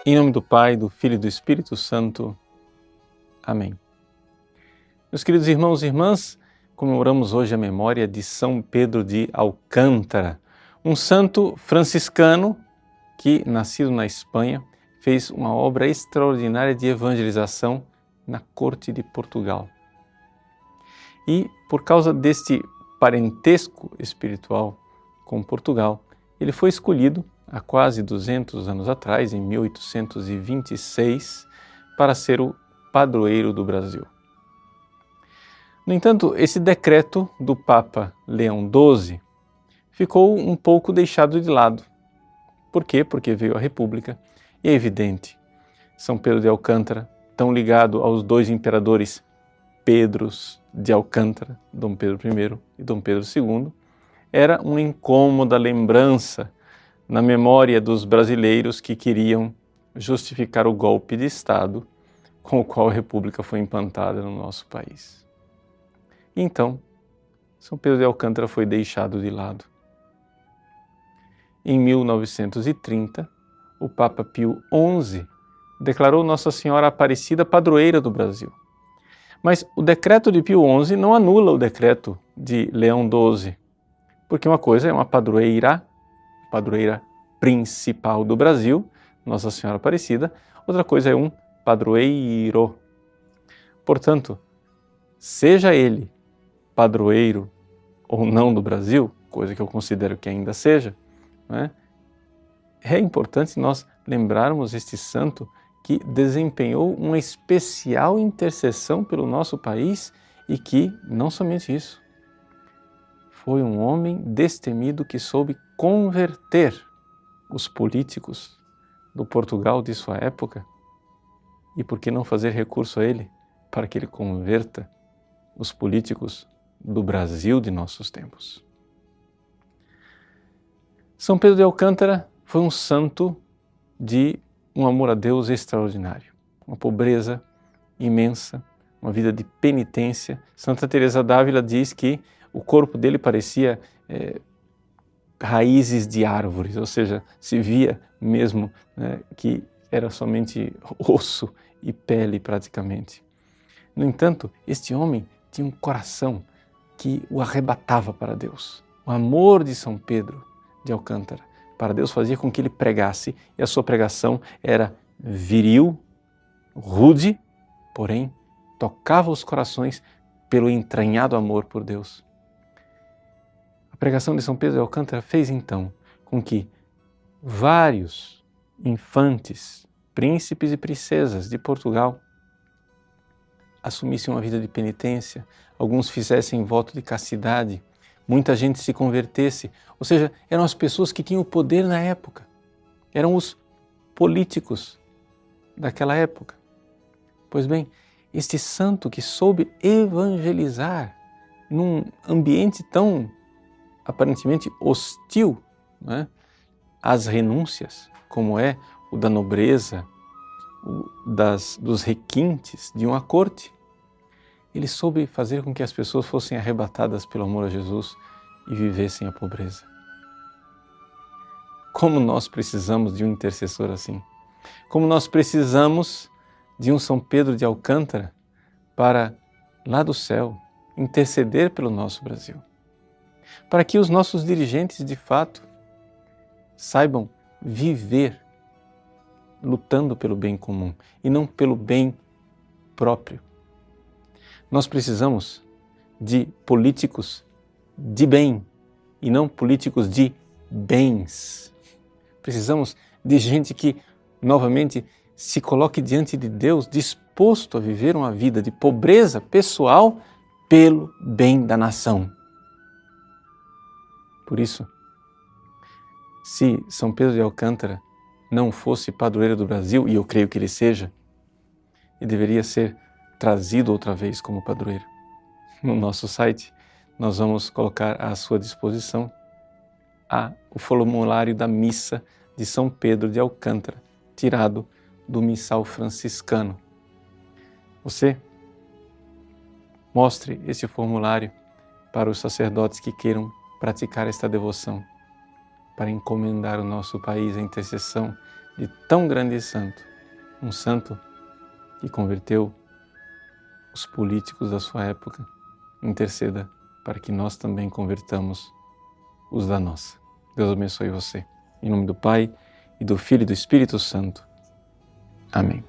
Em nome do Pai, do Filho e do Espírito Santo. Amém. Meus queridos irmãos e irmãs, comemoramos hoje a memória de São Pedro de Alcântara, um santo franciscano que, nascido na Espanha, fez uma obra extraordinária de evangelização na corte de Portugal. E, por causa deste parentesco espiritual com Portugal, ele foi escolhido há quase 200 anos atrás, em 1826, para ser o padroeiro do Brasil. No entanto, esse decreto do Papa Leão XII ficou um pouco deixado de lado. Por quê? Porque veio a República e é evidente, São Pedro de Alcântara, tão ligado aos dois imperadores Pedros de Alcântara, Dom Pedro I e Dom Pedro II, era uma incômoda lembrança na memória dos brasileiros que queriam justificar o golpe de Estado com o qual a República foi implantada no nosso país. Então, São Pedro de Alcântara foi deixado de lado. Em 1930, o Papa Pio XI declarou Nossa Senhora Aparecida padroeira do Brasil. Mas o decreto de Pio XI não anula o decreto de Leão XII, porque uma coisa é uma padroeira principal do Brasil, Nossa Senhora Aparecida, outra coisa é um padroeiro. Portanto, seja ele padroeiro ou não do Brasil, coisa que eu considero que ainda seja, é importante nós lembrarmos este santo que desempenhou uma especial intercessão pelo nosso país e que, não somente isso, foi um homem destemido que soube converter os políticos do Portugal de sua época. E por que não fazer recurso a ele para que ele converta os políticos do Brasil de nossos tempos? São Pedro de Alcântara foi um santo de um amor a Deus extraordinário, uma pobreza imensa, uma vida de penitência. Santa Teresa d'Ávila diz que o corpo dele parecia raízes de árvores, ou seja, se via mesmo que era somente osso e pele praticamente. No entanto, este homem tinha um coração que o arrebatava para Deus. O amor de São Pedro de Alcântara para Deus fazia com que ele pregasse, e a sua pregação era viril, rude, porém tocava os corações pelo entranhado amor por Deus. A pregação de São Pedro de Alcântara fez então com que vários infantes, príncipes e princesas de Portugal assumissem uma vida de penitência, alguns fizessem voto de castidade, muita gente se convertesse, ou seja, eram as pessoas que tinham o poder na época, eram os políticos daquela época. Pois bem, este santo que soube evangelizar num ambiente tão aparentemente hostil, às renúncias, como é o da nobreza, dos requintes de uma corte, ele soube fazer com que as pessoas fossem arrebatadas pelo amor a Jesus e vivessem a pobreza. Como nós precisamos de um intercessor assim. Como nós precisamos de um São Pedro de Alcântara para, lá do céu, interceder pelo nosso Brasil. Para que os nossos dirigentes, de fato, saibam viver lutando pelo bem comum e não pelo bem próprio. Nós precisamos de políticos de bem e não políticos de bens. Precisamos de gente que, novamente, se coloque diante de Deus disposto a viver uma vida de pobreza pessoal pelo bem da nação. Por isso, se São Pedro de Alcântara não fosse padroeiro do Brasil, e eu creio que ele seja, ele deveria ser trazido outra vez como padroeiro. No nosso site, nós vamos colocar à sua disposição o formulário da missa de São Pedro de Alcântara, tirado do missal franciscano. Você mostre esse formulário para os sacerdotes que queiram praticar esta devoção, para encomendar o nosso país à intercessão de tão grande santo, um santo que converteu os políticos da sua época. Interceda para que nós também convertamos os da nossa. Deus abençoe você. Em nome do Pai, e do Filho e do Espírito Santo. Amém.